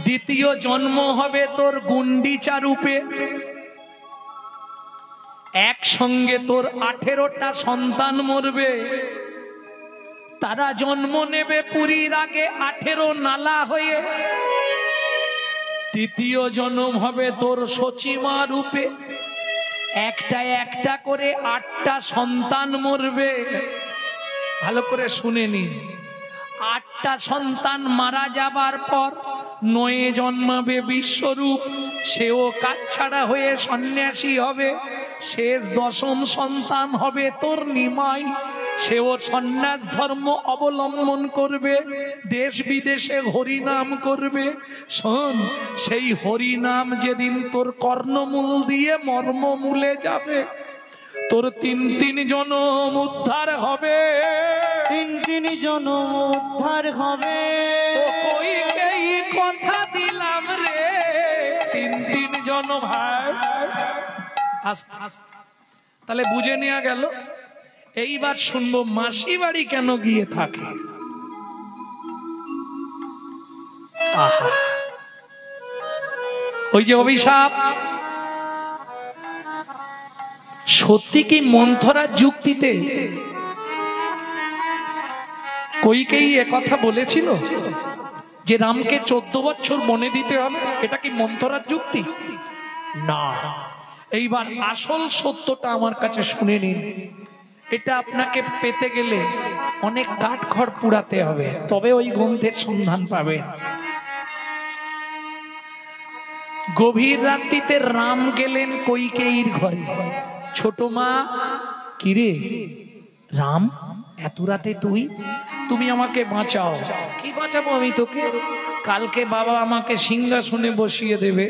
দ্বিতীয় জন্ম হবে তোর গুন্ডিচা রূপে। একসঙ্গে তোর 18টা সন্তান মরবে, তারা জন্ম নেবে পুরীর আগে 18 নালা হয়ে। তৃতীয় জন্ম হবে তোর সচিমা রূপে, একটা একটা করে 8টা সন্তান মরবে। ভালো করে শুনে নিন, 8টা সন্তান মারা যাবার পর 9 জন্মাবে বিশ্বরূপ, সেও কাছছাড়া হয়ে সন্ন্যাসী হবে। শেষ 10ম সন্তান হবে তোর নিমাই, সেও সন্ন্যাস ধর্ম অবলম্বন করবে, দেশ বিদেশে হরিনাম করবে। শোন, সেই হরিনাম যেদিন তোর কর্ণমূল দিয়ে মর্মমূলে যাবে, তোর 3 জনম উদ্ধার হবে। 3 জনম উদ্ধার হবে। কইকেই কথা দিলাম রে, 3 জনম। ভাই আস্তে আস্তে তাহলে বুঝে নেওয়া গেল। এইবার শুনবো মাসি বাড়ি কেন গিয়ে থাকে। আহা, ওই যে অভিশাপ, সত্যি কি মন্থরার যুক্তিতে কইকেই একথা বলেছিল যে রামকে 14 বছর বনে দিতে হবে? এটা কি মন্থরার যুক্তি? না। এইবার আসল সত্যটা আমার কাছে শুনে নিন। এটা আপনাকে পেতে গেলে অনেক কাঠ খড় পুড়াতে হবে, তবে ওই গ্রন্থের সন্ধান পাবে। গভীর রাত্রিতে রাম গেলেন কইকেয়ীর ঘরে। ছোট মা, কিরে রাম, এত রাতে তুমি আমাকে বাঁচাও। কি বাঁচাবো আমি তোকে? কালকে বাবা আমাকে সিংহাসনে বসিয়ে দেবে,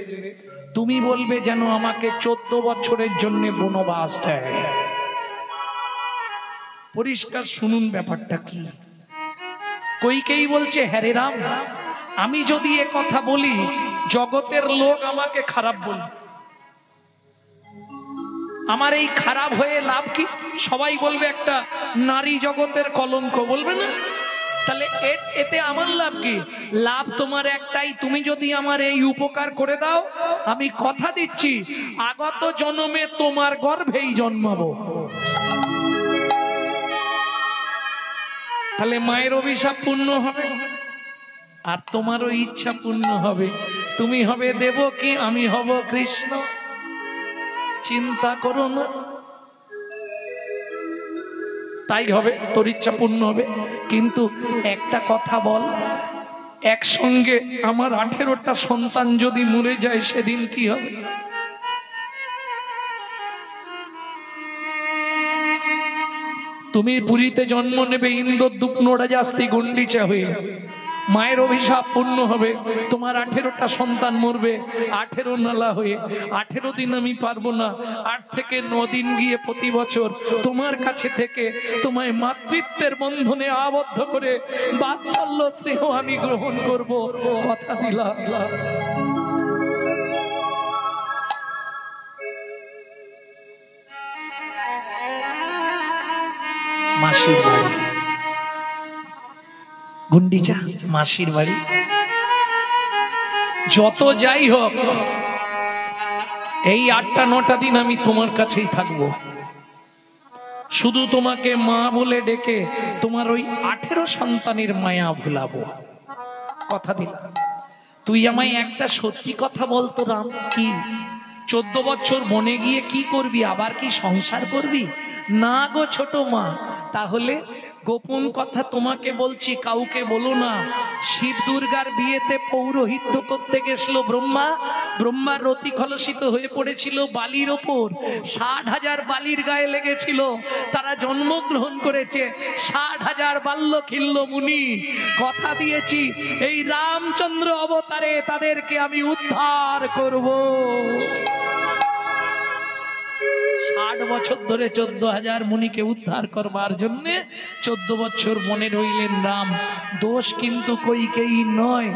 তুমি বলবে যেন আমাকে 14 বছরের জন্য বনবাস দেয়। পরিষ্কার শুনুন ব্যাপারটা কি। কইকেয়ী বলছে, হ্যাঁ রে রাম, আমি যদি এ কথা বলি জগতের লোক আমাকে খারাপ বলবে, আমার এই খারাপ হয়ে লাভ কি? সবাই বলবে একটা নারী জগতের কলঙ্ক, বলবে না? তাহলে এতে আমার লাভ কি? লাভ তোমার একটাই, তুমি যদি আমার এই উপকার করে দাও, আমি কথা দিচ্ছি আগত জন্মে তোমার গর্ভেই জন্মাবো। তাহলে মায়ের অভিশাপ পূর্ণ হবে আর তোমারও ইচ্ছা পূর্ণ হবে। তুমি হবে দেবকী, আমি হব কৃষ্ণ। চিন্তা করো না, তাই হবে, তোর ইচ্ছা পূর্ণ হবে। কিন্তু একটা কথা বল, একসঙ্গে আমার 18টা সন্তান যদি মরে যায় সেদিন কি হবে? তুমি পুরীতে জন্ম নেবে ইন্দ্রদ্যুম্ন নরাজাস্তি গুন্ডিচা হয়ে, মায়ের অভিশাপ পূর্ণ হবে, তোমার 18টা সন্তান মরবে 18 নালা হয়ে। 18 দিন আমি পারবো না, 8 থেকে 9 দিন গিয়ে প্রতি বছর তোমার কাছে থেকে তোমায় মাতৃত্বের বন্ধনে আবদ্ধ করে বাৎসল্য স্নেহ আমি গ্রহণ করব, কথা দিলাম। মাসির বাড়ি গুন্ডিচা, মাসির বাড়ি। যত যাই হোক, এই 8টা-9টা দিন আমি তোমার কাছেই থাকবো, শুধু তোমাকে মা বলে ডেকে তোমার ওই 18 সন্তানের মায়া ভুলাবো, কথা দিলাম। তুই আমায় একটা সত্যি কথা বলতো রাম, কি 14 বছর বনে গিয়ে কি করবি? আবার কি সংসার করবি? না গো ছোট মা, তাহলে গোপন কথা তোমাকে বলছি, কাউকে বলো না। শিব দুর্গার বিয়েতে পৌরোহিত্য করতে গেছিল ব্রহ্মার রতি কলসিত হয়ে পড়েছিল বালির ওপর, 60,000 বালির গায়ে লেগেছিল, তারা জন্মগ্রহণ করেছে। 60,000 বাল্যখিল্য মুনি, কথা দিয়েছি এই রামচন্দ্র অবতারে তাদেরকে আমি উদ্ধার করব। 60 বছর ধরে 14,000 মুনিকে উদ্ধার করবার জন্য 14 বছর মনে রইলেন রাম। দোষ কিন্তু কইকেয়ী নয়,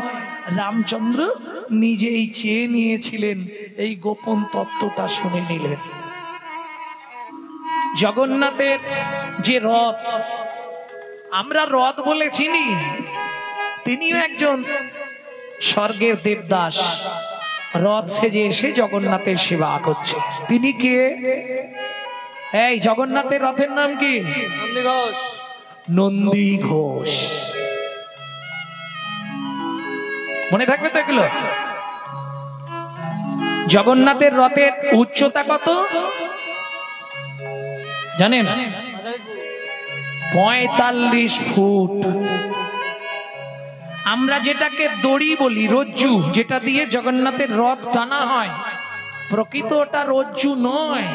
রামচন্দ্র নিজেই চেয়ে নিয়েছিলেন, এই গোপন তত্ত্বটা শুনে নিলেন। জগন্নাথের যে রথ, আমরা রথ বলে চিনি, তিনিও একজন স্বর্গের দেবদাস রথ সেজে এসে জগন্নাথের সেবা করছে। তিনি কে? এই জগন্নাথের রথের নাম কি? নন্দী ঘোষ। মনে থাকবে তো এগুলো? জগন্নাথের রথের উচ্চতা কত জানেন? 45 ফুট। আমরা যেটাকে দড়ি বলি, রজ্জু, যেটা দিয়ে জগন্নাথের রথ টানা হয়, প্রকৃত ওটা রজ্জু নয়,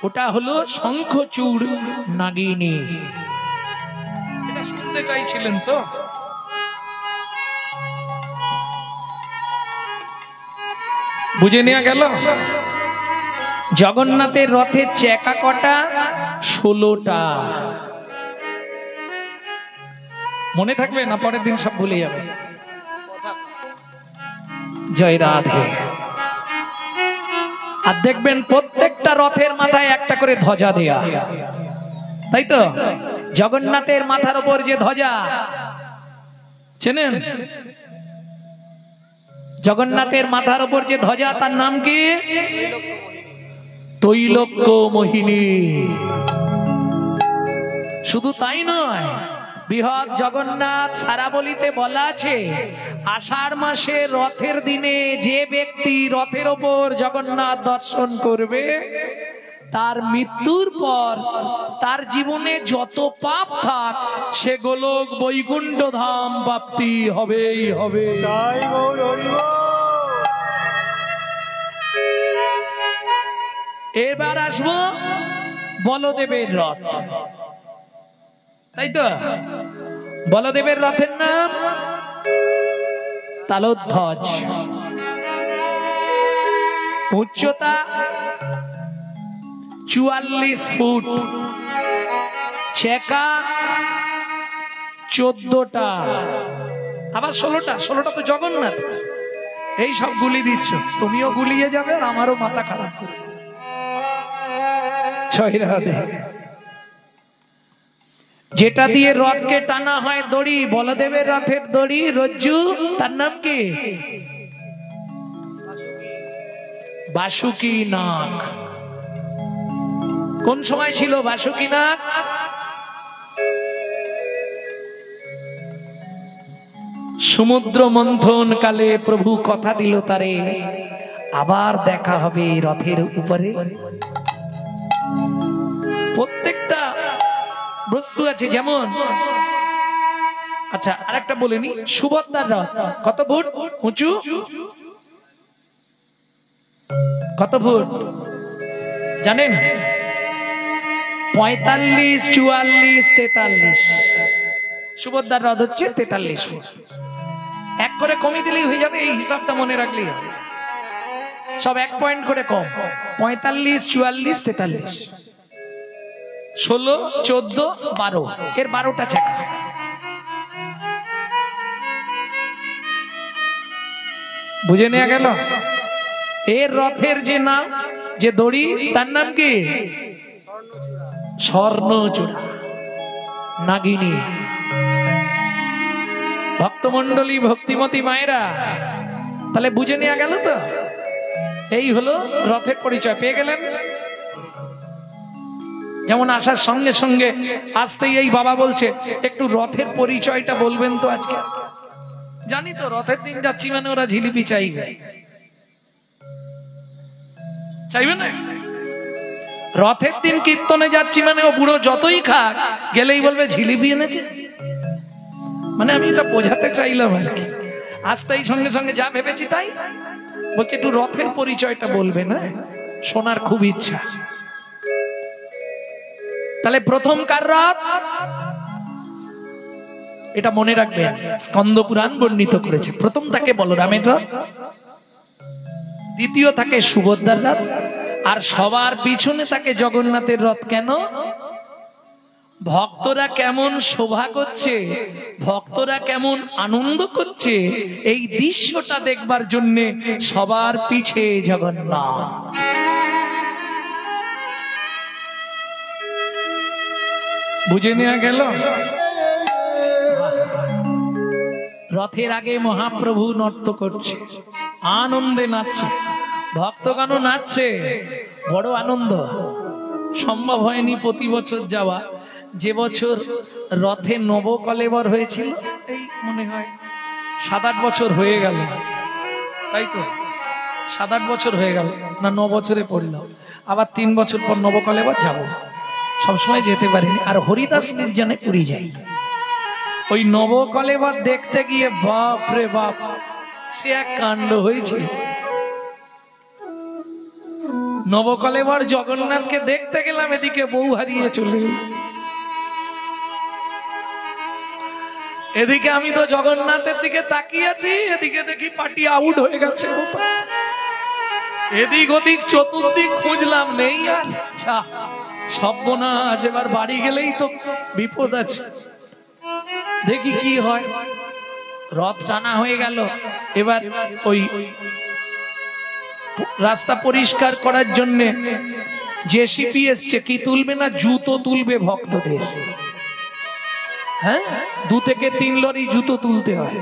ওটা হলো শঙ্খচূড় নাগিনী। এটা শুনতে চাইছিলেন তো? বুঝে নেওয়া গেল? জগন্নাথের রথের চাকা কটা? 16টা। মনে থাকবে না? পরের দিন সব ভুলে যাবে। জয় রাধে। আর দেখবেন প্রত্যেকটা রথের মাথায় একটা করে ধ্বজা দেয়া, তাই তো? জগন্নাথের মাথার উপর যে ধ্বজা, চেনেন? জগন্নাথের মাথার উপর যে ধ্বজা, তার নাম কি? তৈলক্য মোহিনী। শুধু তাই নয়, বৃহৎ জগন্নাথ সারাবলিতে বলা আছে, আষাঢ় মাসে রথের দিনে যে ব্যক্তি রথের ওপর জগন্নাথ দর্শন করবে, তার মৃত্যুর পর তার জীবনে যত পাপ থাক সেগুলো বৈকুণ্ঠ ধাম প্রাপ্তি হবেই হবে। এবার আসবো বলদেবের রথ, তাই তো? বলদেবের রথের নাম তালধ্বজ। উচ্চতা 44 ফুট, চাকা 14টা, আবার 16টা। 16টা তো জগন্নাথ। এই সব গুলি দিচ্ছ, তুমিও গুলিয়ে যাবে আর আমারও মাথা খারাপ করবে। যেটা দিয়ে রথকে টানা হয় দড়ি, বলদেবের রথের দড়ি, রজ্জু, তার নাম কি? বাসুকি নাগ। কোন সময় ছিল বাসুকি নাগ? সমুদ্র মন্থন কালে প্রভু কথা দিল তারে, আবার দেখা হবে রথের উপরে। প্রত্যেকটা বস্তু আছে, যেমন আচ্ছা আরেকটা বলিনি, সুভদ্রার রথ কত ফুট উঁচু? কত ফুট জানেন? 45, 44, 43। সুভদ্রার রথ হচ্ছে 43 ফুট। এক করে কমিয়ে দিলেই হয়ে যাবে, এই হিসাবটা মনে রাখলেই হবে। সব 1 পয়েন্ট করে কম। 45, 44, 43, 16, 14, 12, এর 12টা চাকা। বুঝে নেওয়া গেল? এর রথের যে নাম, যে দড়ি, তার নাম কি? স্বর্ণচূড়া নাগিনী। ভক্তমন্ডলী, ভক্তিমতী মায়েরা, তাহলে বুঝে নেওয়া গেল তো? এই হলো রথের পরিচয়। পেয়ে গেলেন? যেমন আসার সঙ্গে সঙ্গে আসতেই এই বাবা বলছে, একটু রথের পরিচয়টা বলবেন তো আজকে। জানি তো রথের দিন যাচ্ছি মানে ওরা জিলিপি চাইবে, চাইবে না? রথের দিন কীর্তনে যাচ্ছি মানে ও বুড়ো যতই খাক, গেলেই বলবে জিলিপি এনেছে। মানে আমি এটা বোঝাতে চাইলাম আর কি। আসতেই সঙ্গে সঙ্গে যা ভেবেছি তাই বলছে, একটু রথের পরিচয়টা বলবে না, শোনার খুব ইচ্ছা। তাহলে প্রথম কার রথ? এটা মনে রাখবেন, স্কন্দ পুরাণ বর্ণিত করেছে। প্রথম থাকে বলরামের রথ, দ্বিতীয় থাকে সুভদ্রার রথ, আর সবার পিছনে থাকে জগন্নাথের রথ। কেন? ভক্তরা কেমন শোভা করছে, ভক্তরা কেমন আনন্দ করছে, এই দৃশ্যটা দেখবার জন্য সবার পিছে জগন্নাথ। বুঝে নেওয়া গেল? রথের আগে মহাপ্রভু নর্ত করছে, আনন্দে নাচছে, ভক্তগণও নাচছে, বড় আনন্দ। সম্ভব হয়নি প্রতি বছর যাওয়া। যে বছর রথে নবকলেবর হয়েছিল, এই মনে হয় 7-8 বছর হয়ে গেল, তাই তো 7-8 বছর হয়ে গেল না, 9 বছরে পড়ল। আবার 3 বছর পর নবকলেবর যাব, সবসময় যেতে পারিনি। আর হরিদাস নির্জনে পুরী যাই। ওই নবকলেবর দেখতে গিয়ে বাপ রে বাপ, সে এক কাণ্ড হয়েছিল। নবকলেবর জগন্নাথকে দেখতে গেলাম, এদিকে বউ হারিয়ে চলে গেল। এদিকে আমি তো জগন্নাথের দিকে তাকিয়ে আছি, এদিকে দেখি পার্টি আউট হয়ে গেছে। এদিক ওদিক চতুর্দিক খুঁজলাম, নেই। আর সর্বনাশ, এবার বাড়ি গেলেই তো বিপদ আছে। দেখি কি হয়। রথ টানা হয়ে গেল। এবার ওই রাস্তা পরিষ্কার করার জন্য জেসিপি এসছে। কি তুলবে না, জুতো তুলবে ভক্তদের। হ্যাঁ, 2 থেকে 3 লরি জুতো তুলতে হয়।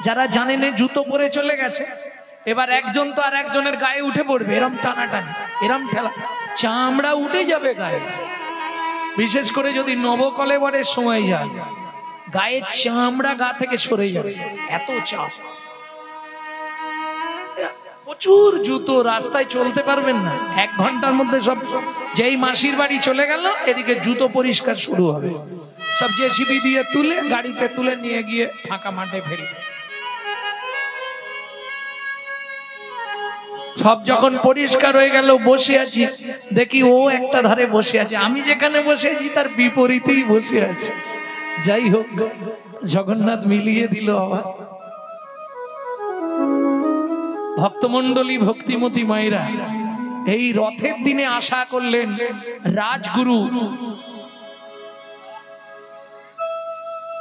যারা জানেন জুতো পরে চলে গেছে, এবার একজন তো আর একজনের গায়ে উঠে পড়বে, এরম টানাটানি, এরম ঠেলা, চামড়া উঠে যাবে গায়ে। বিশেষ করে যদি নবকলেবরের সময় যান, গায়ের চামড়া গা থেকে সরে যাবে, এত চাপ। প্রচুর জুতো, রাস্তায় চলতে পারবেন না। 1 ঘন্টার মধ্যে সব, যেই মাসির বাড়ি চলে গেল, এদিকে জুতো পরিষ্কার শুরু হবে। সব জেসিবি দিয়ে তুলে গাড়িতে তুলে নিয়ে গিয়ে ফাঁকা মাঠে ফেলবে। সব যখন পরিষ্কার হয়ে গেল, বসে আছি, দেখি ও একটা ধারে বসে আছে, আমি যেখানে বসে আছি তার বিপরীতেই বসে আছে। যাই হোক, জগন্নাথ মিলিয়ে দিল আবার। ভক্তমন্ডলী, ভক্তিমতী মায়েরা, এই রথের দিনে আশা করলেন রাজগুরু।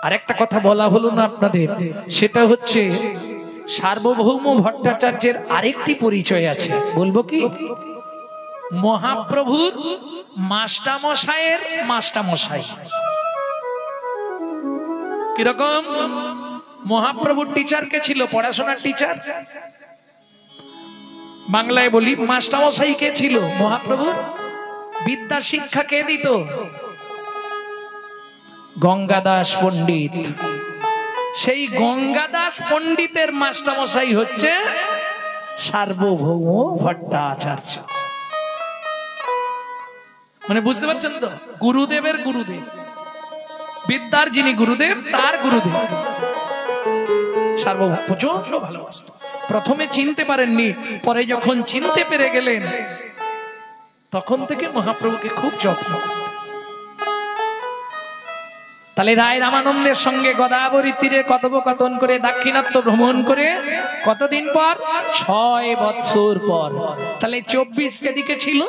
আরেকটা কথা বলা হলো না আপনাদের, সেটা হচ্ছে সার্বভৌম ভট্টাচার্যের আরেকটি পরিচয় আছে, বলবো কি? মহাপ্রভুর মাস্টারমশাইয়ের মাস্টারমশাই। কিরকম? মহাপ্রভুর টিচার কে ছিল? পড়াশোনার টিচার। বাংলায় বলি, মাস্টারমশাই কে ছিল? মহাপ্রভু। বিদ্যা শিক্ষা কে দিত? গঙ্গাদাস পণ্ডিত। সেই গঙ্গাদাস পণ্ডিতের মাস্টারমশাই হচ্ছে সার্বভৌম ভট্টাচার্য। মানে বুঝতে পারছেন তো? গুরুদেবের গুরুদেব, বিদ্যার যিনি গুরুদেব, তার গুরুদেব সার্বভৌম। প্রচন্ড ভালোবাসত। প্রথমে চিনতে পারেননি, পরে যখন চিনতে পেরে গেলেন, তখন থেকে মহাপ্রভুকে খুব যত্ন। তাহলে রায় রামানন্দের সঙ্গে গোদাবরী তীরে কথোপকথন করে, দাক্ষিণাত্য ভ্রমণ করে, কতদিন পর? 6 বৎসর পর। তাহলে 24 এদিকে ছিল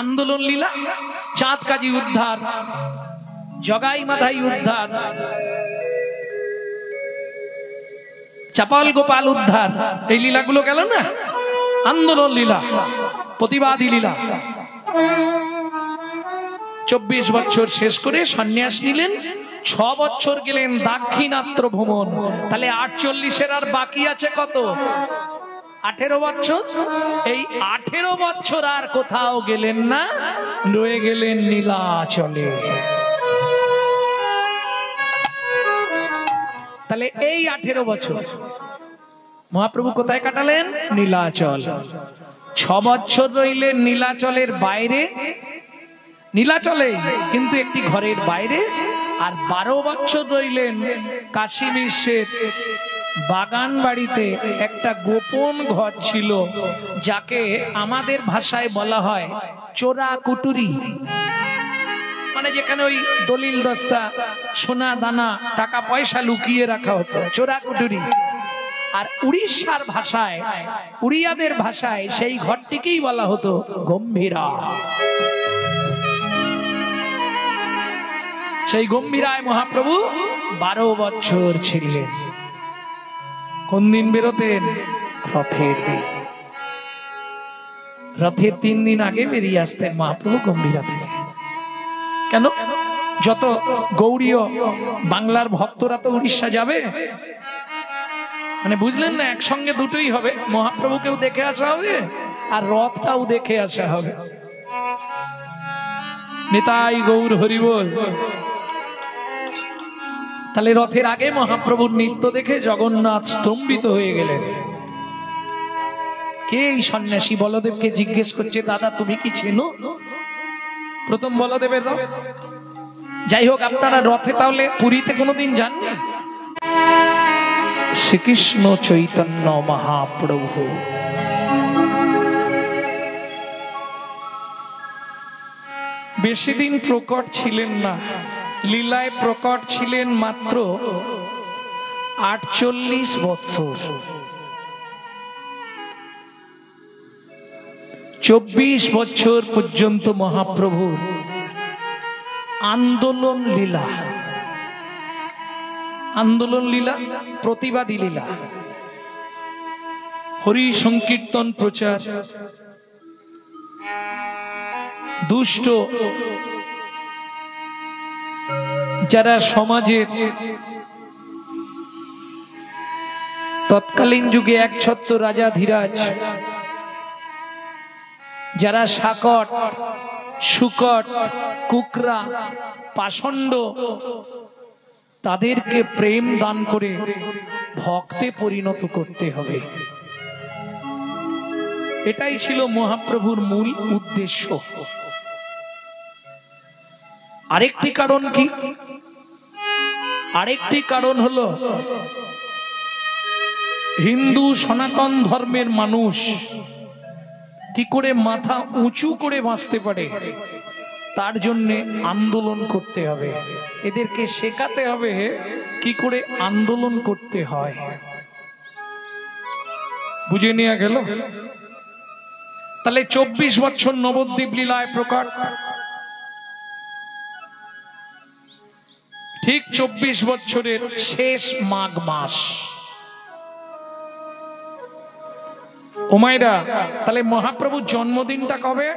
আন্দোলন লীলা, চাঁদ কাজী উদ্ধার, জগাই মাধাই উদ্ধার, চাপাল গোপাল উদ্ধার, এই লীলাগুলো গেল না, আন্দোলন লীলা, প্রতিবাদী লীলা। 24 বছর শেষ করে সন্ন্যাস নিলেন। 6 বছর গেলেন দাক্ষিণাত্য ভ্রমণ। তাহলে 48-এর আর বাকি আছে কত? 18 বছর। এই 18 বছর আর কোথাও গেলেন না, রয়ে গেলেন নীলাচলে। তাহলে এই 18 বছর মহাপ্রভু কোথায় কাটালেন? নীলাচল। 6 বছর রইলেন নীলাচলের বাইরে, নীলাচলে কিন্তু একটি ঘরের বাইরে। আর 12 বছর রইলেন কাশী বিশ্বের বাগান বাড়িতে। একটা গোপন ঘর ছিল, যাকে আমাদের ভাষায় বলা হয় চোরা কুটুরি। মানে যেখানে ওই দলিল দস্তা, সোনা দানা, টাকা পয়সা লুকিয়ে রাখা হতো, চোরা কুটুরি। আর উড়িষ্যার ভাষায়, উড়িয়াদের ভাষায় সেই ঘরটিকেই বলা হতো গম্ভীরা। সেই গম্ভীরায় মহাপ্রভু 12 বছর ছিলেন। কোন দিন বেরোতেন? রথের দিন। রথের 3 দিন আগে বেরিয়ে আসতেন মহাপ্রভু গম্ভীরা থেকে। কেন? যত গৌড়ীয় বাংলার ভক্তরা তো উড়িষ্যা যাবে, মানে বুঝলেন না, একসঙ্গে দুটোই হবে, মহাপ্রভুকেও দেখে আসা হবে আর রথটাও দেখে আসা হবে। নিতাই গৌর হরি বল। তাহলে রথের আগে মহাপ্রভুর নৃত্য দেখে জগন্নাথ স্তম্ভিত হয়ে গেলেন। কে এই সন্ন্যাসী? বলদেবকে জিজ্ঞেস করছে, দাদা তুমি কি চেনো? প্রথম বলদেবের রথ। যাই হোক, আপনারা রথে তাহলে পুরীতে কোনোদিন যাননি? শ্রীকৃষ্ণ চৈতন্য মহাপ্রভু বেশি দিন প্রকট ছিলেন না, লীলায় প্রকট ছিলেন মাত্র 48 বৎসর। 24 বছর পর্যন্ত মহাপ্রভুর আন্দোলন লীলা, আন্দোলন লীলা, প্রতিবাদী লীলা, হরি সংকীর্তন প্রচার, দুষ্ট যারা সমাজের তৎকালীন যুগে একছত্র রাজা ধীরাজ, যারা শাকট, শুকট, কুকরা, পাষণ্ড, তাদেরকে প্রেম দান করে ভক্তে পরিণত করতে হবে। এটাই ছিল মহাপ্রভুর মূল উদ্দেশ্য। আরেকটি কারণ কি? আরেকটি কারণ হলো হিন্দু সনাতন ধর্মের মানুষ কি করে মাথা উঁচু করে বাঁচতে পারে, তার জন্য আন্দোলন করতে হবে। এদেরকে শেখাতে হবে কি করে আন্দোলন করতে হয়। বুঝে নেওয়া গেল? তাহলে 24 বছর নবদ্বীপ লীলায় প্রকট, ঠিক 24 বছরের শেষ মাঘ মাস। ও মায়েরা, তাহলে মহাপ্রভুর জন্মদিনটা কবে?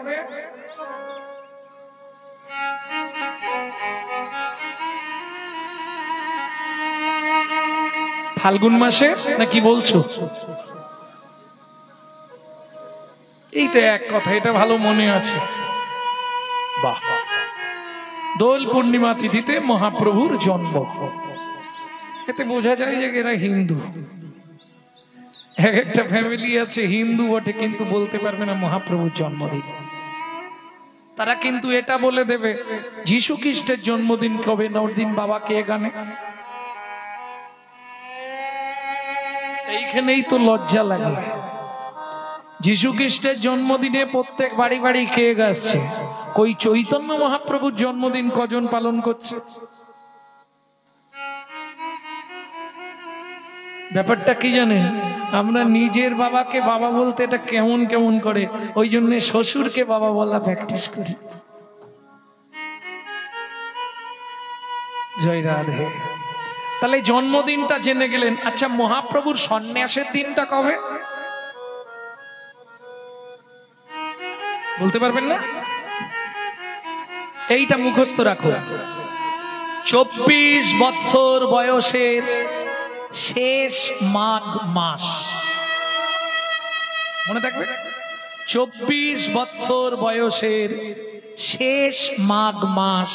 ফাল্গুন মাসে নাকি বলছো? এই তো এক কথা, এটা ভালো মনে আছে। বাহ, দোল পূর্ণিমা তিথিতে মহাপ্রভুর জন্ম। এতে বোঝা যায় যে এরা হিন্দু। এক একটা ফ্যামিলি আছে হিন্দু বটে, কিন্তু বলতে পারবে না মহাপ্রভুর জন্মদিন। তারা কিন্তু এটা বলে দেবে যীশু খ্রিস্টের জন্মদিন কবে, না ওর দিন বাবাকে গানে। এইখানেই তো লজ্জা লাগে। যীশু খ্রিস্টের জন্মদিনে প্রত্যেক বাড়ি বাড়ি খেয়ে গেছে, কই চৈতন্য মহাপ্রভুর জন্মদিন কজন পালন করছে? ব্যাপারটা কি জানেন? আমরা নিজের বাবাকে বাবা বলতে এটা কেমন কেমন করে, ওই জন্য শ্বশুরকে বাবা বলা প্র্যাকটিস করি। জয় রাধে। তাহলে জন্মদিনটা জেনে গেলেন। আচ্ছা, মহাপ্রভুর সন্ন্যাসের দিনটা কবে বলতে পারবেন না? এইটা মুখস্থ রাখো। 24 বছর বয়সের শেষ মাঘ মাস, মনে থাকবে? 24 বছর বয়সের শেষ মাঘ মাস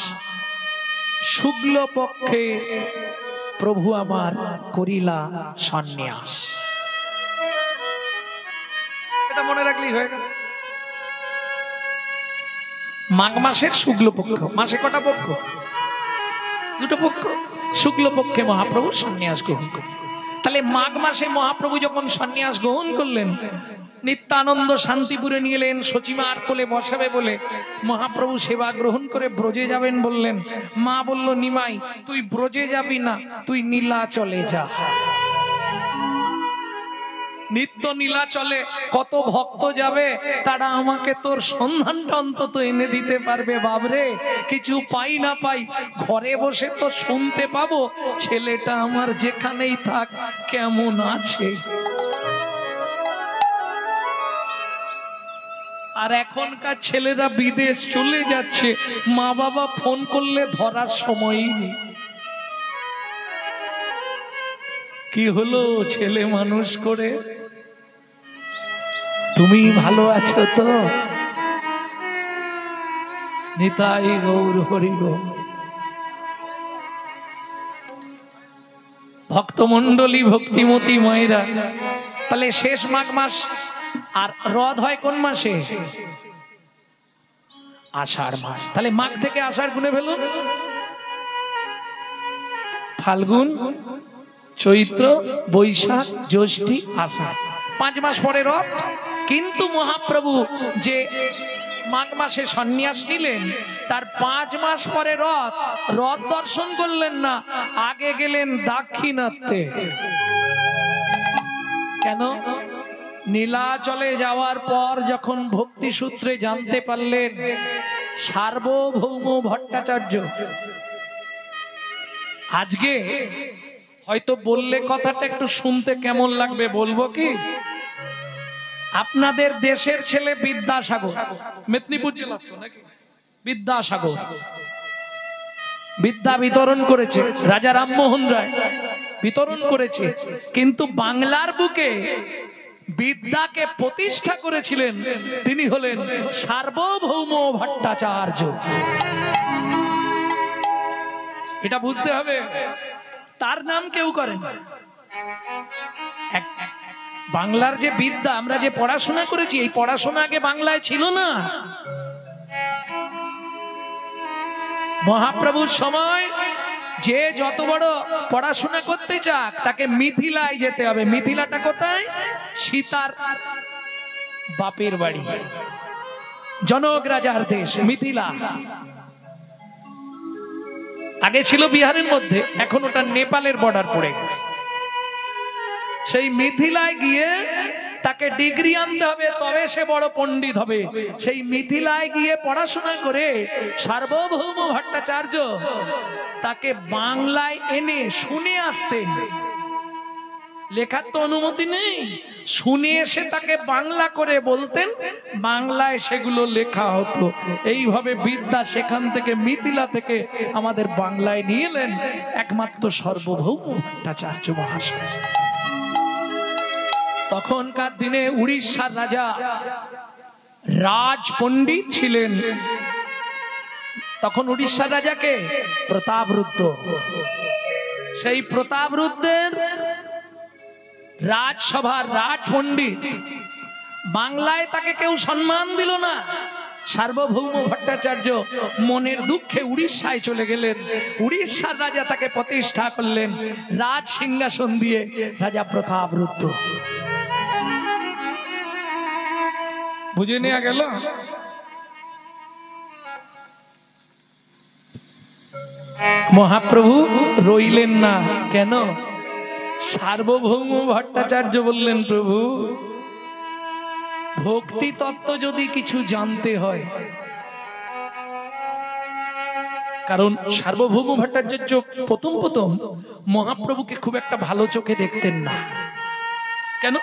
শুক্ল পক্ষে প্রভু আমার করিলা সন্ন্যাস। এটা মনে রাখলেই হয়ে গেল। মাঘ মাসের শুক্ল পক্ষ। মাসে কটা পক্ষ? দুটো পক্ষ। শুক্ল পক্ষে মহাপ্রভু সন্ন্যাস গ্রহণ করলেন। তাহলে মাঘ মাসে মহাপ্রভু যখন সন্ন্যাস গ্রহণ করলেন, নিত্যানন্দ শান্তিপুরে নিয়ে এলেন, সচিমার কোলে বসাবে বলে মহাপ্রভু সেবা গ্রহণ করে ব্রজে যাবেন বললেন। মা বলল, নিমাই তুই ব্রজে যাবি না, তুই নীলাচলে যা। নিত্য নীলাচলে কত ভক্ত যাবে, তারা আমাকে তোর সন্ধানটা অন্তত এনে দিতে পারবে। বাবরে, কিছু পাই না পাই ঘরে বসে তো শুনতে পাবো ছেলেটা আমার যেখানেই থাক কেমন আছে। আর এখনকার ছেলেরা বিদেশ চলে যাচ্ছে, মা বাবা ফোন করলে ধরার সময়ই নেই। কি হলো ছেলে মানুষ করে? তুমি ভালো আছো তো? নিতাই গৌর হরি গো। ভক্তমন্ডলী, ভক্তিমতী মায়েরা, তাহলে শেষ মাঘ মাস। আর রথ হয় কোন মাসে? আষাঢ় মাস। তাহলে মাঘ থেকে আষাঢ় গুনে ফেলুন। ফাল্গুন, চৈত্র, বৈশাখ, জ্যৈষ্ঠী, আষাঢ়, 5 মাস পরে রথ। কিন্তু মহাপ্রভু যে মাঘ মাসে সন্ন্যাস নিলেন, তার 5 মাস পরে রথ। রথ দর্শন করলেন না, আগে গেলেন দাক্ষিণাত্যে। কেন? নীলাচলে যাওয়ার পর যখন ভক্তি সূত্রে জানতে পারলেন সার্বভৌম ভট্টাচার্য, আজকে হয়তো বললে কথাটা একটু শুনতে কেমন লাগবে, বলবো কি? আপনাদের দেশের ছেলে বিদ্যাসাগর, মেদিনীপুর জেলা তো নাকি? বিদ্যাসাগর বিদ্যা বিতরণ করেছে, রাজা রামমোহন রায় বিতরণ করেছে। কিন্তু বাংলার বুকে বিদ্যাকে প্রতিষ্ঠা করেছিলেন তিনি হলেন সার্বভৌম ভট্টাচার্য। এটা বুঝতে হবে, তার নাম কেউ করেন। বাংলার যে বিদ্যা, আমরা যে পড়াশোনা করেছি, এই পড়াশোনা আগে বাংলায় ছিল না। মহাপ্রভুর সময় যে যত বড় পড়াশোনা করতে চাক, তাকে মিথিলায় যেতে হবে। মিথিলাটা কোথায়? সীতার বাপের বাড়ি, জনক রাজার দেশ মিথিলা। আগে ছিল বিহারের মধ্যে, এখন ওটা নেপালের বর্ডার পড়ে গেছে। সেই মিথিলায় গিয়ে তাকে ডিগ্রি আনতে হবে, তবে সে বড় পণ্ডিত হবে। সেই মিথিলায় গিয়ে পড়াশোনা করে সার্বভৌম ভট্টাচার্য তাকে বাংলায় এনে শুনে আসতেন। লেখার তো অনুমতি নেই, শুনে এসে তাকে বাংলা করে বলতেন, বাংলায় সেগুলো লেখা হতো। এইভাবে বিদ্যা সেখান থেকে মিথিলা থেকে আমাদের বাংলায় নিয়ে এলেন একমাত্র সার্বভৌম ভট্টাচার্য মহাশয়। তখনকার দিনে উড়িষ্যার রাজা রাজ পণ্ডিত ছিলেন। তখন উড়িষ্যার রাজাকে প্রতাপরুদ্র। সেই প্রতাপরুদ্রের রাজসভার রাজ পণ্ডিত, বাংলায় তাকে কেউ সম্মান দিল না। সার্বভৌম ভট্টাচার্য মনের দুঃখে উড়িষ্যায় চলে গেলেন। উড়িষ্যার রাজা তাকে প্রতিষ্ঠা করলেন রাজ সিংহাসন দিয়ে, রাজা প্রতাপরুদ্র। বুঝে নেওয়া গেল? মহাপ্রভু রইলেন না। কেন? সার্বভৌম ভট্টাচার্য বললেন, প্রভু ভক্তি তত্ত্ব যদি কিছু জানতে হয়, কারণ সার্বভৌম ভট্টাচার্য প্রথম মহাপ্রভুকে খুব একটা ভালো চোখে দেখতেন না। কেন?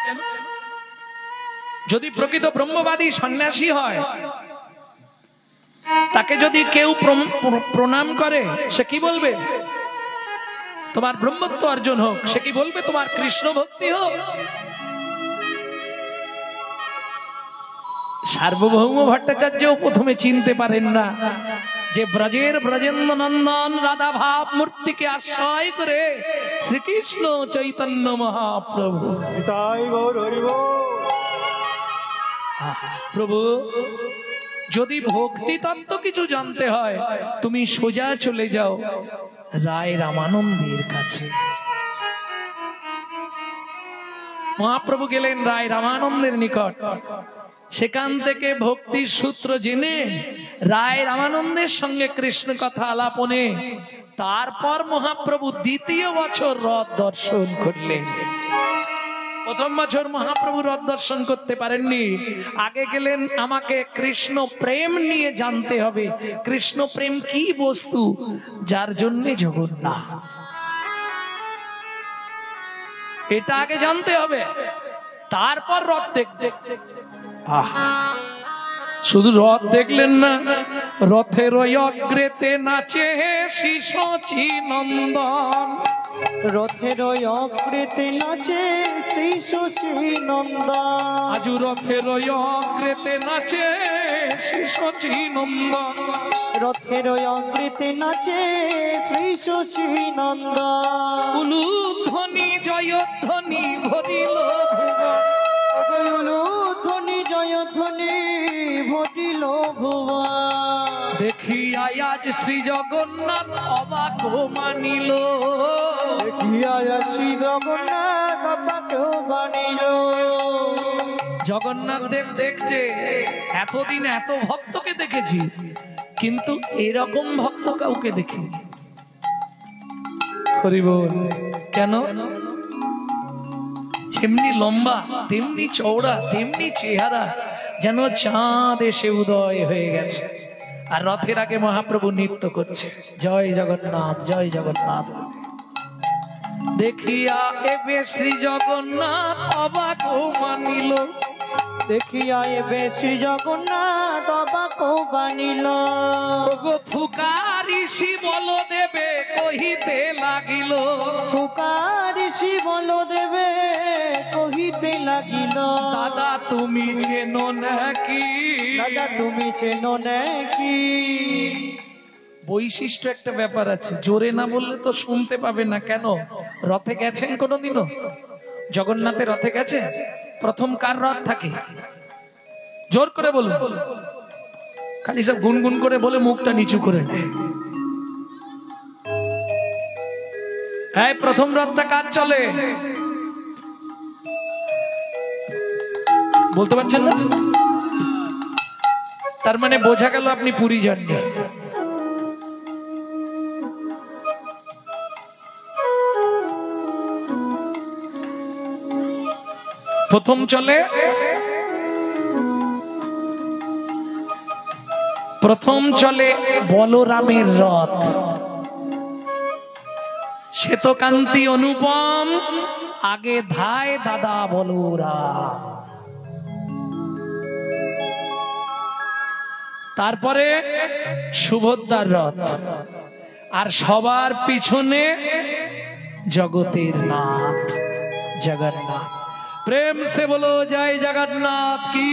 যদি প্রকৃত ব্রহ্মবাদী সন্ন্যাসী হয়, তাকে যদি কেউ প্রণাম করে, সে কি বলবে? তোমার ব্রহ্মত্ব অর্জন হোক। সে কি বলবে? তোমার কৃষ্ণ ভক্তি হোক। সার্বভৌম ভট্টাচার্য প্রথমে চিনতে পারেন না যে ব্রজের ব্রজেন্দ্র নন্দন রাধা ভাব মূর্তিকে আশ্রয় করে শ্রীকৃষ্ণ চৈতন্য মহাপ্রভু। প্রভু, যদি ভক্তি তত্ত্ব কিছু জানতে হয়, তুমি সোজা চলে যাও রায় রামানন্দের কাছে। মহাপ্রভু গেলেন রায় রামানন্দের নিকট। সেখান থেকে ভক্তির সূত্র জেনে রায় রামানন্দের সঙ্গে কৃষ্ণ কথা আলাপনে তারপর মহাপ্রভু দ্বিতীয় বছর রথ দর্শন করলেন। প্রথম বছর মহাপ্রভু রথ দর্শন করতে পারেননি। আগে গেলেন, আমাকে কৃষ্ণ প্রেম নিয়ে জানতে হবে। কৃষ্ণ প্রেম কি বস্তু, যার জন্য জগন্নাথ, এটা আগে জানতে হবে, তারপর রথ দেখতে। শুধু রথ দেখলেন না, রথের অগ্রেতে নাচে শিশচি নন্দন। রথের অগ্রেতে নাচে শ্রী শচী নন্দন। আজু রথের অগ্রেতে নাচে শ্রী শচী নন্দন। রথের অগ্রেতে নাচে শ্রী শচী নন্দন। উলুধ্বনি জয়ধ্বনি ভরিল ভুবন। উলুধ্বনি জয়ধ্বনি ভরিল ভুবন। দেখিয়া আজ শ্রী জগন্নাথ অবাক মানিল। দেখিয়া শ্রী জগন্নাথ অবাক মানিল। জগন্নাথ দেব দেখছে এতদিন এত ভক্তকে দেখেছি, কিন্তু এরকম ভক্ত কাউকে দেখিনি। হরি বল। কেন? যেমনি লম্বা তেমনি চওড়া তেমনি চেহারা, যেন চাঁদ এসে উদয় হয়ে গেছে। আর রথের আগে মহাপ্রভু নৃত্য করছে জয় জগন্নাথ জয় জগন্নাথ। দেখিয়া এবে শ্রী জগন্নাথ অবাক মানিল। দেখিয়া এবে শ্রী জগন্নাথ অবাক মানিল। ফুকা ঋষি বল দেবে কহিতে লাগিল। ফুকা ঋষি বল দেবে কহিতে লাগিল। দাদা তুমি চেনো নাকি? দাদা তুমি চেনো নাকি? বৈশিষ্ট্য একটা ব্যাপার আছে, জোরে না বললে তো শুনতে পাবে না। কেন? রথে গেছেন কোনোদিনও? জগন্নাথের রথে গেছেন? প্রথম কার রথ থাকে? জোর করে বলুন। খালি সব গুনগুন করে বলে মুখটা নিচু করে নেয়। হ্যাঁ, প্রথম রথটা কার চলে বলতে পারছেন না? তার মানে বোঝা গেল আপনি পুরী যাননি। প্রথম চলে বলরামের রথ। শ্বেতকান্তি অনুপম আগে ধায় দাদা বলরাম। তারপরে সুভদ্রার রথ, আর সবার পিছনে জগতের নাথ জগন্নাথ। প্রেম সে বলো জয় জগন্নাথ কি।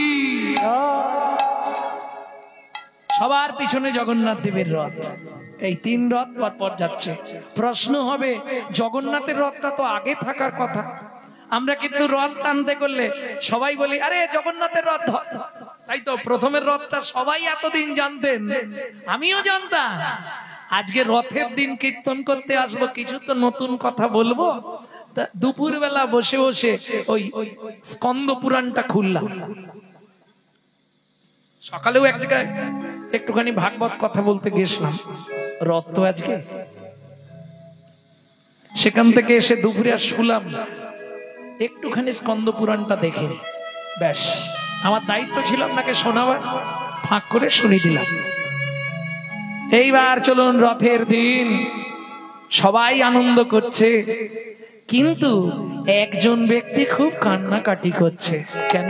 সবার পিছনে জগন্নাথ দেবের রথ। এই তিন রথ পর যাচ্ছে। প্রশ্ন হবে, জগন্নাথের রথটা তো আগে থাকার কথা। আমরা কিন্তু রথ টানতে করলে সবাই বলি আরে জগন্নাথের রথ। তাই তো প্রথমের রথটা সবাই এতদিন জানতেন, আমিও জানতাম। আজকে রথের দিন কীর্তন করতে আসবো, কিছু তো নতুন কথা বলবো। দুপুর বেলা বসে বসে ওই স্কন্দ পুরাণটা খুললাম। সকালেও এক জায়গায় একটুখানি ভাগবত কথা বলতে গেছিলাম। রথ তো আজকে, সেখান থেকে এসে দুপুরে আর শুলাম না, একটুখানি স্কন্দ পুরাণটা দেখেনি। ব্যাস, আমার দায়িত্ব ছিল আপনাকে শোনাবার, ফাঁক করে শুনিয়ে দিলাম। এইবার চলুন, রথের দিন সবাই আনন্দ করছে, কিন্তু একজন ব্যক্তি খুব কান্নাকাটি করছে। কেন?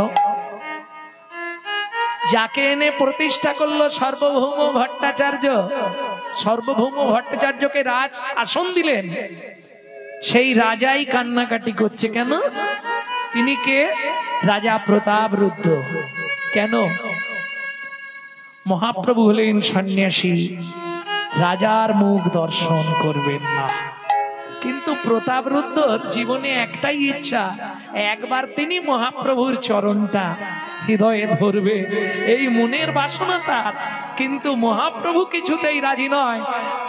যাকে এনে প্রতিষ্ঠা করলো সার্বভৌম ভট্টাচার্য, সার্বভৌম ভট্টাচার্যকে রাজ আসন দিলেন, সেই রাজাই কান্নাকাটি করছে। কেন? তিনি কে? রাজা প্রতাপরুদ্র। কেন? মহাপ্রভু হলেন সন্ন্যাসী, রাজার মুখ দর্শন করবেন না। কিন্তু প্রতাপরুদ্রর জীবনে একটাই ইচ্ছা, একবার তিনি মহাপ্রভুর চরণটা হৃদয়ে ধরবে, এই মনের বাসনা তার। কিন্তু মহাপ্রভু কিছুতেই রাজি নয়।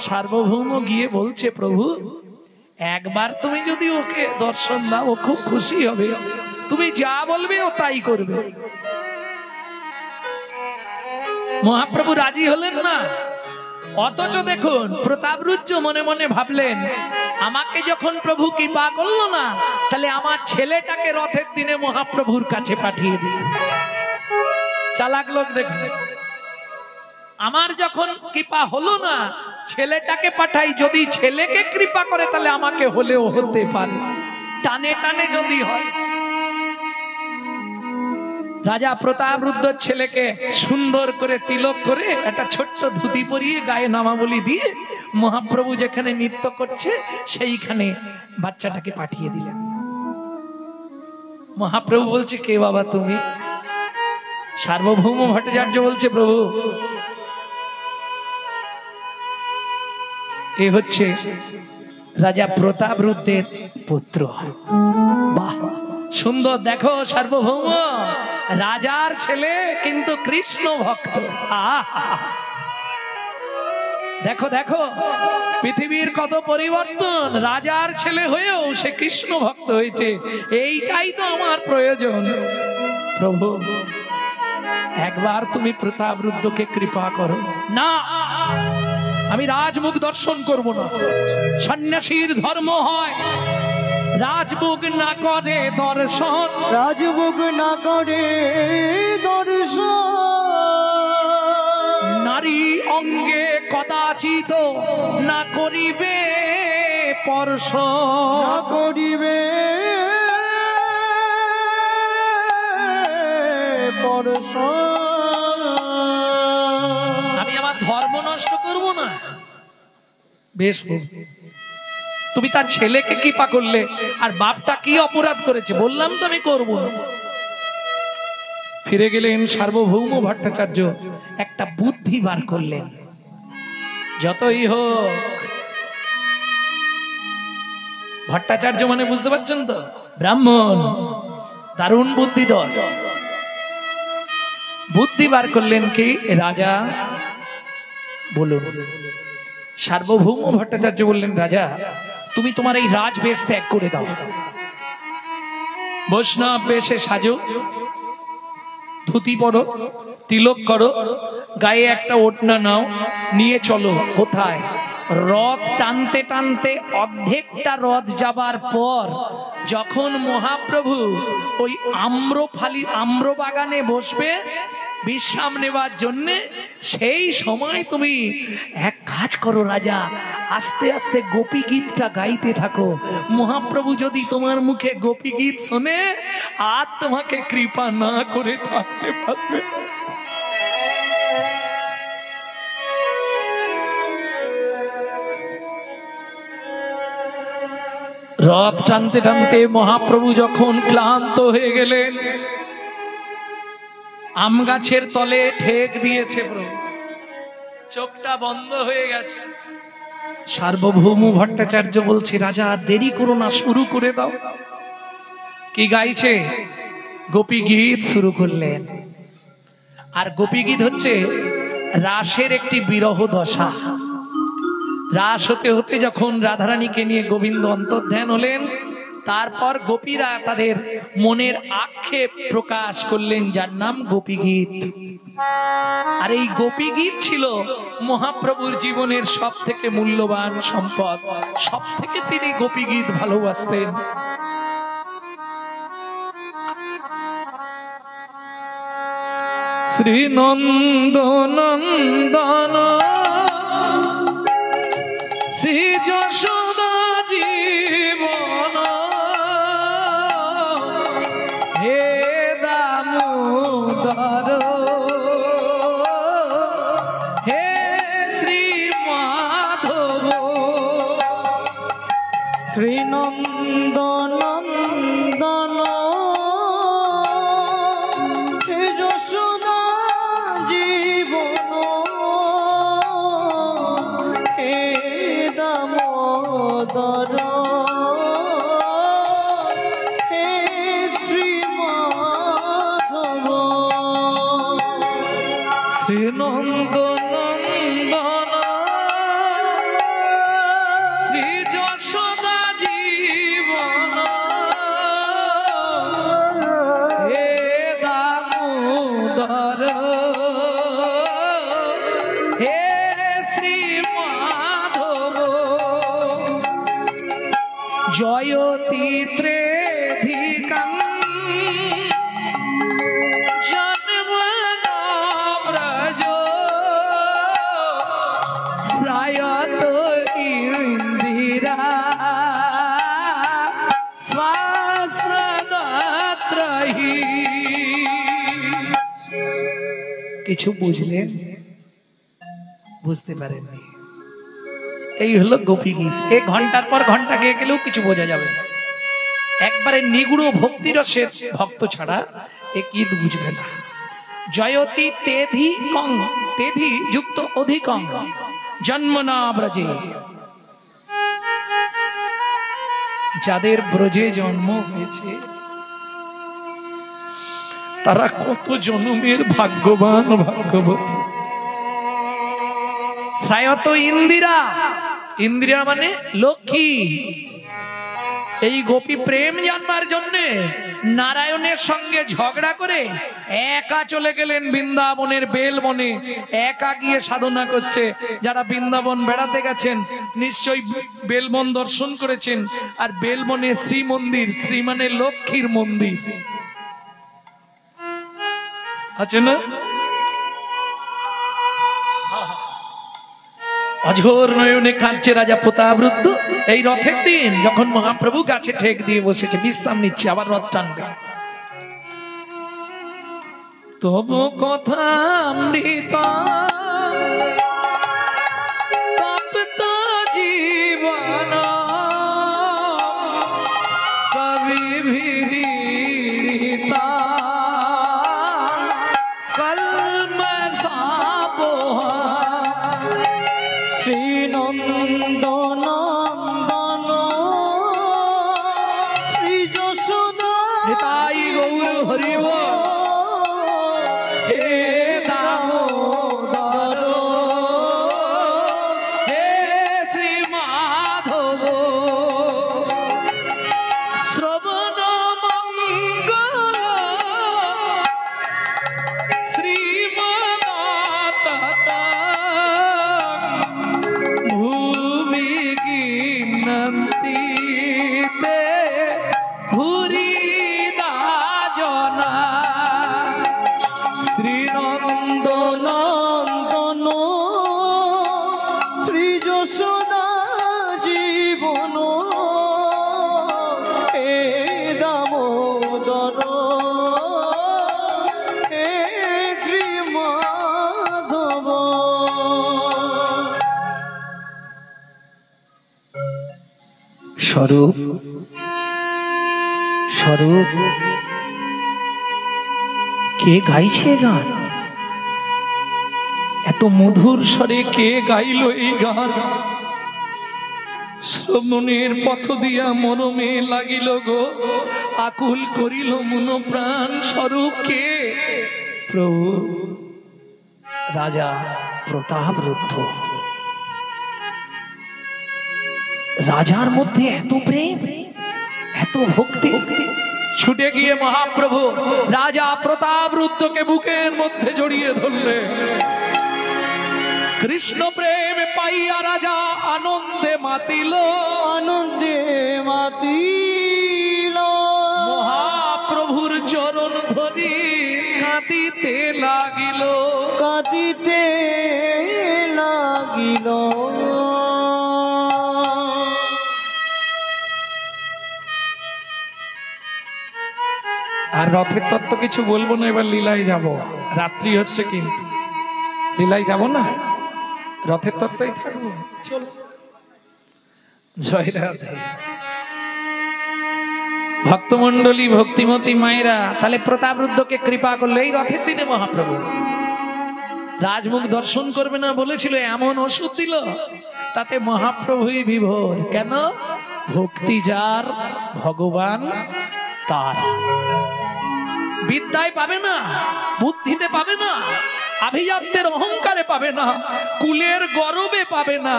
সার্বভৌম গিয়ে বলছে, প্রভু একবার তুমি যদি ওকে দর্শন দাও, ও খুব খুশি হবে, তুমি যা বলবে ও তাই করবে। মহাপ্রভু রাজি হলেন না। অথচ দেখুন, প্রতাপরুদ্র মনে মনে ভাবলেন, আমাকে যখন প্রভু কৃপা করলো না, তাহলে আমার ছেলেটাকে রথের দিনে মহাপ্রভুর কাছে পাঠিয়ে দিই। চালাক লোক দেখুন, আমার যখন কৃপা হলো না, ছেলেটাকে পাঠাই, যদি ছেলেকে কৃপা করে তাহলে আমাকে হলেও হতে পারে, টানে টানে যদি হয়। রাজা প্রতাপরুদ্রর ছেলেকে সুন্দর করে তিলক করে একটা ছোট্ট ধুতি পরিয়ে গায়ে নামাবলি দিয়ে মহাপ্রভু যেখানে নৃত্য করছে সেইখানে বাচ্চাটাকে পাঠিয়ে দিলেন। মহাপ্রভু বলছে, কে বাবা তুমি? সার্বভৌম ভট্টাচার্য বলছে, প্রভু এ হচ্ছে রাজা প্রতাপরুদ্রের পুত্র। বাহ, সুন্দর। দেখো সার্বভৌম, রাজার ছেলে কিন্তু কৃষ্ণ ভক্ত। দেখো দেখো পৃথিবীর কত পরিবর্তন, রাজার ছেলে হয়েও সে কৃষ্ণ ভক্ত হয়েছে। এইটাই তো আমার প্রয়োজন। প্রভু একবার তুমি প্রতাপরুদ্রকে কৃপা করো। না, আমি রাজমুখ দর্শন করব না। সন্ন্যাসীর ধর্ম হয় রাজমুখ না করে দর্শন, রাজমুখ না করে দর্শন, নারী অঙ্গে কদাচিত না করিবে স্পর্শ, না করিবে স্পর্শ। আমি আমার ধর্ম নষ্ট করব না। বেশ, তুমি তার ছেলেকে কৃপা করলে, আর বাপটা কি অপরাধ করেছে বললাম তো আমি করব। ফিরে গেলেন সার্বভৌম ভট্টাচার্য, একটা বুদ্ধি বার করলেন। যতই হোক, ভট্টাচার্য মানে বুঝতে পারছেন তো, ব্রাহ্মণ, দারুণ বুদ্ধিধর। বুদ্ধি বার করলেন কি, রাজা বলুন। সার্বভৌম ভট্টাচার্য বললেন, রাজা তুমি তোমার এই রাজবেশ ত্যাগ করে দাও, বৈষ্ণব বেশে সাজো, ধুতি পরো, তিলক করো, গায়ে একটা ওড়না নাও, নিয়ে চলো। কোথায়? রথ টানতে টানতে অর্ধেকটা রথ যাবার পর যখন মহাপ্রভু ওই আম্র বাগানে বসবে বিশ্রাম নেবার জন্যে, সেই সময় তুমি এক কাজ করো রাজা, আস্তে আস্তে গোপী গীতটা গাইতে থাকো। মহাপ্রভু যদি তোমার মুখে গোপী গীত শোনে আর তোমাকে কৃপা না করে থাকতে পারবে। রথ টানতে টানতে মহাপ্রভু যখন ক্লান্ত হয়ে গেলেন, আম গাছের তলে ঠেক দিয়েছে প্রভু, চোখটা বন্ধ হয়ে গেছে। সার্বভৌম ভট্টাচার্য বলছে, রাজা দেরি করো না, শুরু করে দাও। কি গাইছে? গোপী গীত শুরু করলেন। আর গোপী গীত হচ্ছে রাসের একটি বিরহ দশা। রাস হতে হতে যখন রাধারানীকে নিয়ে গোবিন্দ অন্তর্ধান হলেন, তারপর গোপীরা তাদের মনের আক্ষেপ প্রকাশ করলেন, যার নাম গোপী গীত। আর এই গোপী গীত ছিল মহাপ্রভুর জীবনের সব থেকে মূল্যবান সম্পদ। সব থেকে তিনি গোপী গীত ভালোবাসতেন। শ্রী নন্দ নন্দন শ্রী যশোদা জীবন, হে দামোদর, হে শ্রী মাধব। শ্রী নন্দ নন্দন হে যশোদা জীবন, হে দামোদর, হে শ্রী মাধব। শ্রী নন্দ নন্দন শ্রী যশোদা জীবন, হে দামোদর, হে শ্রী মাধব। জয়তি ত্রেধিকাং জন্মন ব্রজ, শ্রায়ত ইন্দিরা শ্বাসদাত্রহি। কিছু বুঝলেন? বুঝতে পারেননি। এই হলো গোপী গীত। এক ঘন্টার পর ঘন্টা গেয়ে গেলেও কিছু বোঝা যাবে না। একবারে নিগুড় ভক্তি রসের ভক্ত ছাড়া এ গীত বুঝবে না। জয়তি তেধি কং, তেধি যুক্ত অধিকং জন্মনা ব্রজে। যাদের ব্রজে জন্ম হয়েছে তারা কত জন্মের ভাগ্যবান ভাগ্যবতী। সায়ত ইন্দিরা, ইন্দিরা মানে লক্ষ্মী। এই গোপী প্রেম জানবার জন্য নারায়ণের সঙ্গে ঝগড়া করে একা চলে গেলেন বৃন্দাবনের বেলবনে। একা গিয়ে সাধনা করছে। যারা বৃন্দাবন বেড়াতে গেছেন নিশ্চয়ই বেলবন দর্শন করেছেন। আর বেলবনে শ্রী মন্দির, শ্রী মানে লক্ষ্মীর মন্দির আছে না? অঝোর নয়নে কাঁদছে রাজা প্রতাপরুদ্ধ। এই রথের দিন যখন মহাপ্রভু গাছে ঠেক দিয়ে বসেছে, বিশ্রাম নিচ্ছে, আবার রথ টানবে। তবু কথা অমৃত তপ্ত জীবন কবি ভিড়িতা স্বরূপ স্বরূপ কে গাইছে গান? এত মধুর স্বরে কে গাইল এই গান? শ্রবণের পথ দিয়া মরমে লাগিল গো, আকুল করিল মন প্রাণ। স্বরূপ কে? প্রভু রাজা প্রতাপরুদ্ধ। রাজার মধ্যে এত প্রেম, এত ভক্তি। ছুটে গিয়ে মহাপ্রভু রাজা প্রতাপরুদ্ধকে বুকের মধ্যে জড়িয়ে ধরলে। কৃষ্ণ প্রেম পাইয়া রাজা আনন্দে মাতিল, আনন্দে মাতিল। মহাপ্রভুর চরণ ধরি কাঁদিতে লাগিল, কাঁদিতে লাগিল। আর রথের তত্ত্ব কিছু বলবো না, এবার লীলায় যাব। রাত্রি হচ্ছে কিন্তু লীলায় যাব না, রথের তত্ত্বই থাকবো। চলো, জয় রাধে। ভক্তমন্ডলী, ভক্তিমতী মায়েরা, তাহলে প্রতাপরুদ্ধকে কৃপা করলে এই রথের দিনে মহাপ্রভু রাজমুখ দর্শন করবে না বলেছিল, এমন ওষুধ দিল তাতে মহাপ্রভুই বিভোর। কেন? ভক্তি যার ভগবান তার। বিদ্যায় পাবে না, বুদ্ধিতে পাবে না, আভিজাত্যের অহংকারে পাবে না, কুলের গর্বে পাবে না।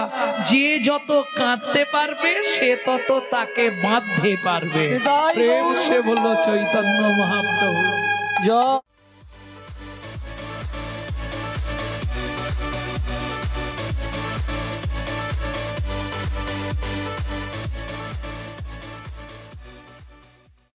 যে যত কাঁদতে পারবে সে তত তাকে বাঁধতে পারবে। প্রেম সে বলল চৈতন্য মহাপ্রভু।